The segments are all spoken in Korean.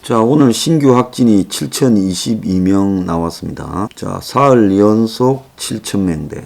자, 오늘 신규 확진이 7,022명 나왔습니다. 자, 사흘 연속 7,000명대.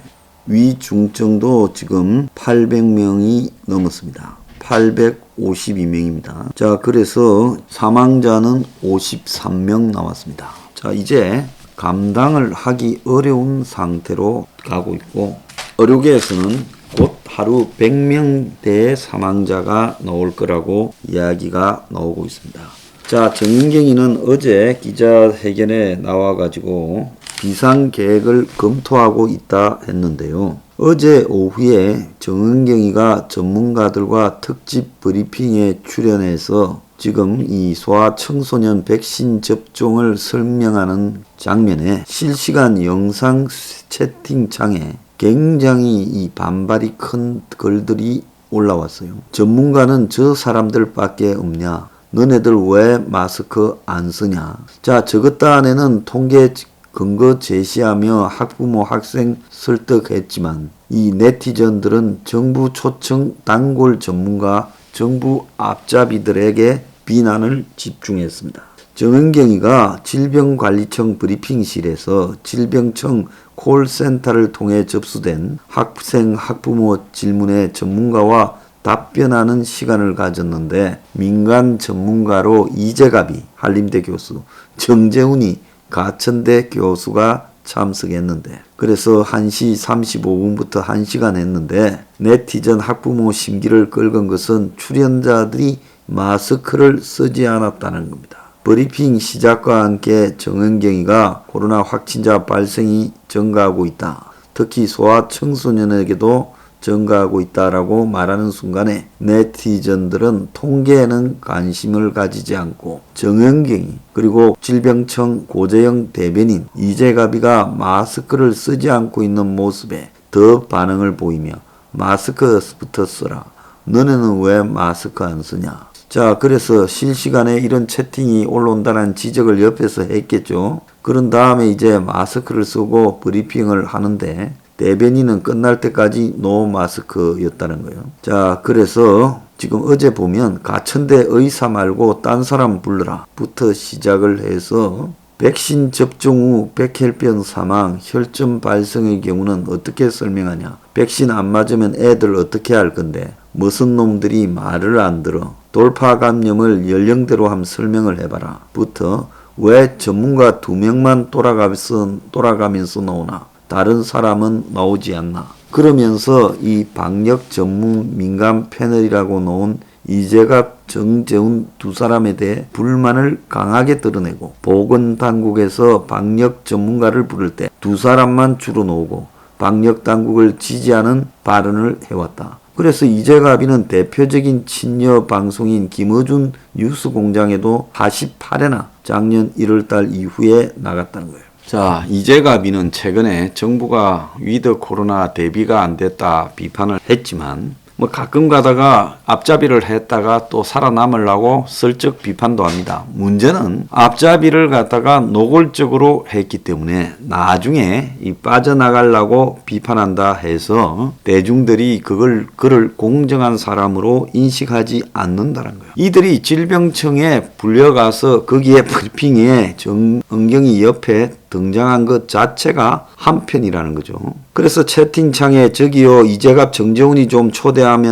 위중증도 지금 800명이 넘었습니다. 852명입니다. 자, 그래서 사망자는 53명 나왔습니다. 자, 이제 감당을 하기 어려운 상태로 가고 있고, 의료계에서는 곧 하루 100명대의 사망자가 나올 거라고 이야기가 나오고 있습니다. 자, 정은경이는 어제 기자회견에 나와가지고 비상계획을 검토하고 있다 했는데요. 어제 오후에 정은경이가 전문가들과 특집 브리핑에 출연해서 지금 이 소아청소년 백신 접종을 설명하는 장면에 실시간 영상 채팅창에 굉장히 이 반발이 큰 글들이 올라왔어요. 전문가는 저 사람들밖에 없냐? 너네들 왜 마스크 안 쓰냐? 자, 저것 안에는 통계 근거 제시하며 학부모 학생 설득했지만 이 네티즌들은 정부 초청 단골 전문가 정부 앞잡이들에게 비난을 집중했습니다. 정은경이가 질병관리청 브리핑실에서 질병청 콜센터를 통해 접수된 학생 학부모 질문에 전문가와 답변하는 시간을 가졌는데 민간 전문가로 이재갑이 한림대 교수, 정재훈이 가천대 교수가 참석했는데 그래서 1시 35분부터 1시간 했는데 네티즌 학부모 심기를 끌건 것은 출연자들이 마스크를 쓰지 않았다는 겁니다. 브리핑 시작과 함께 정은경이가 코로나 확진자 발생이 증가하고 있다. 특히 소아청소년에게도 증가하고 있다라고 말하는 순간에 네티즌들은 통계에는 관심을 가지지 않고 정은경이 그리고 질병청 고재영 대변인 이재갑이가 마스크를 쓰지 않고 있는 모습에 더 반응을 보이며 마스크부터 쓰라. 너네는 왜 마스크 안 쓰냐? 자, 그래서 실시간에 이런 채팅이 올라온다는 지적을 옆에서 했겠죠. 그런 다음에 이제 마스크를 쓰고 브리핑을 하는데 대변인은 끝날 때까지 노 마스크였다는 거예요. 자, 그래서 지금 어제 보면 가천대 의사 말고 딴 사람 불러라 부터 시작을 해서 백신 접종 후 백혈병 사망, 혈전 발생의 경우는 어떻게 설명하냐? 백신 안 맞으면 애들 어떻게 할 건데? 무슨 놈들이 말을 안 들어? 돌파 감염을 연령대로 한번 설명을 해봐라 부터 왜 전문가 2명만 돌아가면서 나오나? 다른 사람은 나오지 않나. 그러면서 이 방역 전문 민간 패널이라고 놓은 이재갑, 정재훈 두 사람에 대해 불만을 강하게 드러내고 보건당국에서 방역 전문가를 부를 때 두 사람만 주로 나오고 방역 당국을 지지하는 발언을 해왔다. 그래서 이재갑이는 대표적인 친여 방송인 김어준 뉴스공장에도 48회나 작년 1월달 이후에 나갔다는 거예요. 자, 이재갑이는 최근에 정부가 위드 코로나 대비가 안 됐다 비판을 했지만 가끔 가다가 앞잡이를 했다가 또 살아남으려고 슬쩍 비판도 합니다. 문제는 앞잡이를 갖다가 노골적으로 했기 때문에 나중에 빠져나가려고 비판한다 해서 대중들이 그를 공정한 사람으로 인식하지 않는다는 거예요. 이들이 질병청에 불려가서 거기에 브리핑에 정은경이 옆에 등장한 것 자체가 한편이라는 거죠. 그래서 채팅창에 저기요 이재갑 정재훈이 좀 초대 안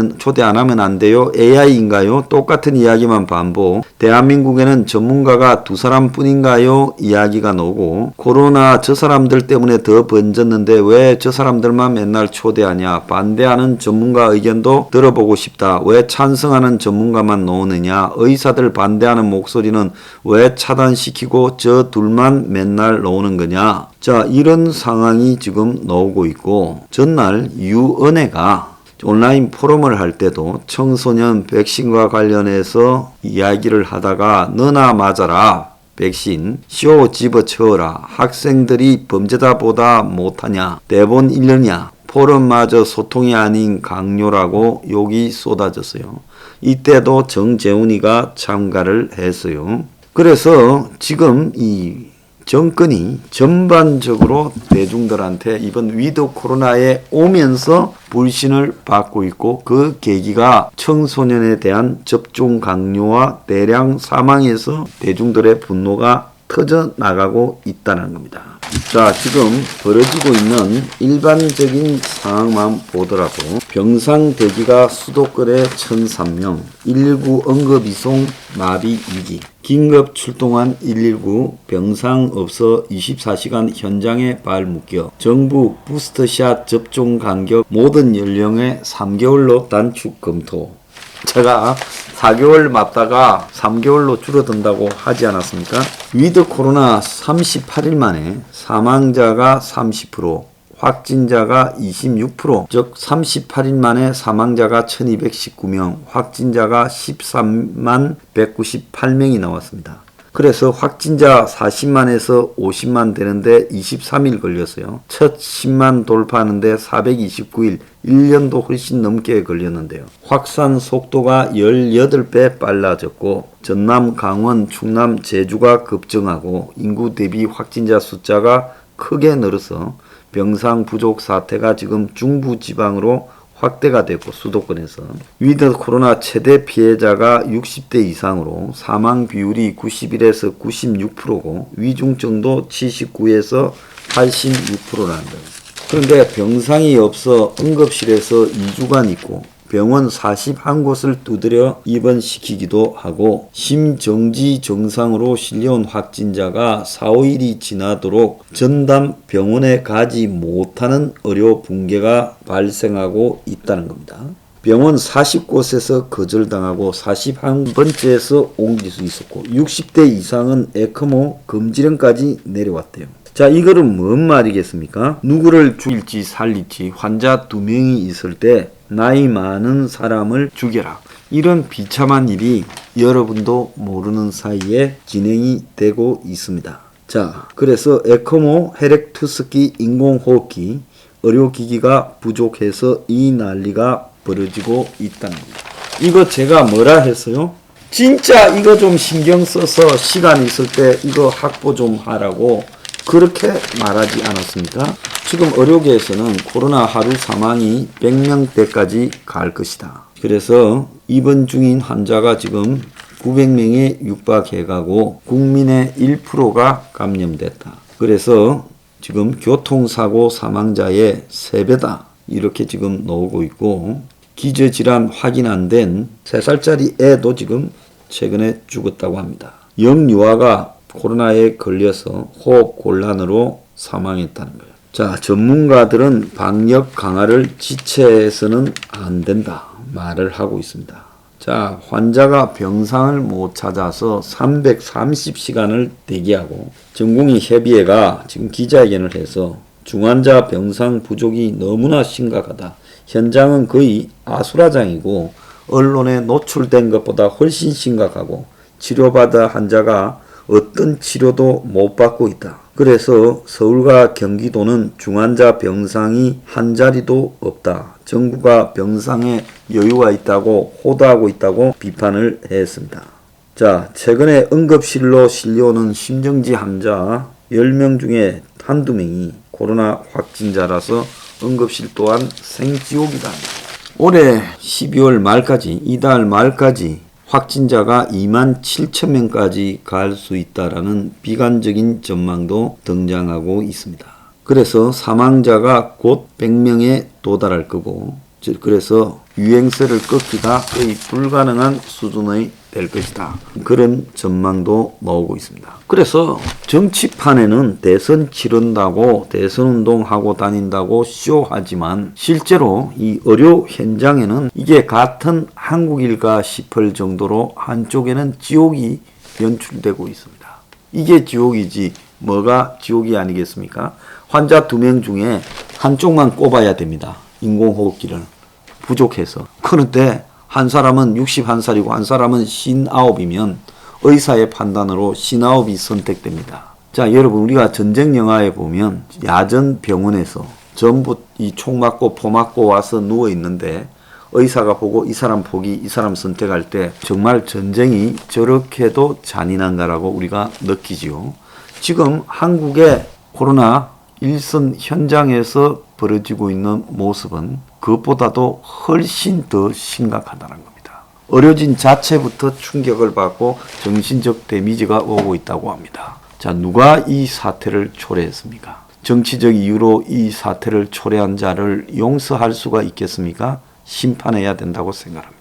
하면 안 돼요? AI인가요? 똑같은 이야기만 반복. 대한민국에는 전문가가 2사람 뿐인가요? 이야기가 나오고 코로나 저 사람들 때문에 더 번졌는데 왜 저 사람들만 맨날 초대하냐? 반대하는 전문가 의견도 들어보고 싶다. 왜 찬성하는 전문가만 나오느냐? 의사들 반대하는 목소리는 왜 차단시키고 저 둘만 맨날 나오는 거냐? 자, 이런 상황이 지금 나오고 있고 전날 유은혜가 온라인 포럼을 할 때도 청소년 백신과 관련해서 이야기를 하다가 너나 맞아라. 백신 쇼 집어쳐라. 학생들이 범죄자보다 못하냐. 대본 읽느냐. 포럼마저 소통이 아닌 강요라고 욕이 쏟아졌어요. 이때도 정재훈이가 참가를 했어요. 그래서 지금 이 정권이 전반적으로 대중들한테 이번 위드 코로나에 오면서 불신을 받고 있고 그 계기가 청소년에 대한 접종 강요와 대량 사망에서 대중들의 분노가 터져 나가고 있다는 겁니다. 자, 지금 벌어지고 있는 일반적인 상황만 보더라도 병상 대기가 수도권에 1,003명, 119 응급이송 마비 2기, 긴급 출동한 119, 병상 없어 24시간 현장에 발묶여, 정부 부스터샷 접종 간격 모든 연령에 3개월로 단축 검토. 제가 4개월 맞다가 3개월로 줄어든다고 하지 않았습니까? 위드 코로나 38일 만에 사망자가 30%, 확진자가 26%, 즉 38일 만에 사망자가 1219명, 확진자가 13만 198명이 나왔습니다. 그래서 확진자 40만에서 50만 되는데 23일 걸렸어요. 첫 10만 돌파하는데 429일, 1년도 훨씬 넘게 걸렸는데요. 확산 속도가 18배 빨라졌고 전남, 강원, 충남, 제주가 급증하고 인구 대비 확진자 숫자가 크게 늘어서 병상 부족 사태가 지금 중부지방으로 확대가 되고 수도권에서 위드 코로나 최대 피해자가 60대 이상으로 사망 비율이 91에서 96%고 위중증도 79에서 86%라는 거예요. 그런데 병상이 없어 응급실에서 2주간 있고 병원 41곳을 두드려 입원시키기도 하고 심정지 증상으로 실려온 확진자가 4, 5일이 지나도록 전담 병원에 가지 못하는 의료 붕괴가 발생하고 있다는 겁니다. 병원 40곳에서 거절당하고 41번째에서 옮길 수 있었고 60대 이상은 에크모 금지령까지 내려왔대요. 자, 이거는 뭔 말이겠습니까? 누구를 죽일지 살릴지 환자 2명이 있을 때 나이 많은 사람을 죽여라. 이런 비참한 일이 여러분도 모르는 사이에 진행이 되고 있습니다. 자, 그래서 에크모, 혈액투석기, 인공호흡기, 의료기기가 부족해서 이 난리가 벌어지고 있다는 겁니다. 이거 제가 뭐라 했어요? 진짜 이거 좀 신경 써서 시간 있을 때 이거 확보 좀 하라고 그렇게 말하지 않았습니까? 지금 의료계에서는 코로나 하루 사망이 100명대까지 갈 것이다. 그래서 입원 중인 환자가 지금 900명에 육박해가고 국민의 1%가 감염됐다. 그래서 지금 교통사고 사망자의 3배다. 이렇게 지금 나오고 있고 기저질환 확인 안 된 3살짜리 애도 지금 최근에 죽었다고 합니다. 영유아가 코로나에 걸려서 호흡 곤란으로 사망했다는 거예요. 자, 전문가들은 방역 강화를 지체해서는 안 된다 말을 하고 있습니다. 자, 환자가 병상을 못 찾아서 330시간을 대기하고 전공의협의회가 지금 기자회견을 해서 중환자 병상 부족이 너무나 심각하다. 현장은 거의 아수라장이고 언론에 노출된 것보다 훨씬 심각하고 치료받아 환자가 어떤 치료도 못 받고 있다. 그래서 서울과 경기도는 중환자 병상이 한 자리도 없다. 정부가 병상에 여유가 있다고 호도하고 있다고 비판을 했습니다. 자, 최근에 응급실로 실려오는 심정지 환자 10명 중에 한두 명이 코로나 확진자라서 응급실 또한 생지옥이다. 올해 12월 말까지, 이달 말까지 확진자가 2만 7천 명까지 갈 수 있다라는 비관적인 전망도 등장하고 있습니다. 그래서 사망자가 곧 100명에 도달할 거고, 그래서 유행세를 꺾기가 거의 불가능한 수준의 될 것이다. 그런 전망도 나오고 있습니다. 그래서 정치판에는 대선 치른다고 대선 운동하고 다닌다고 쇼하지만 실제로 이 의료 현장에는 이게 같은 한국일까 싶을 정도로 한쪽에는 지옥이 연출되고 있습니다. 이게 지옥이지 뭐가 지옥이 아니겠습니까? 환자 2명 중에 한쪽만 꼽아야 됩니다. 인공호흡기를 부족해서. 그런데 한 사람은 61살이고 한 사람은 59이면 의사의 판단으로 59이 선택됩니다. 자, 여러분, 우리가 전쟁 영화에 보면 야전 병원에서 전부 이 총 맞고 포 맞고 와서 누워 있는데 의사가 보고 이 사람 포기, 이 사람 선택할 때 정말 전쟁이 저렇게도 잔인한가라고 우리가 느끼지요. 지금 한국의 코로나 일선 현장에서 벌어지고 있는 모습은 그것보다도 훨씬 더 심각하다는 겁니다. 의료진 자체부터 충격을 받고 정신적 데미지가 오고 있다고 합니다. 자, 누가 이 사태를 초래했습니까? 정치적 이유로 이 사태를 초래한 자를 용서할 수가 있겠습니까? 심판해야 된다고 생각합니다.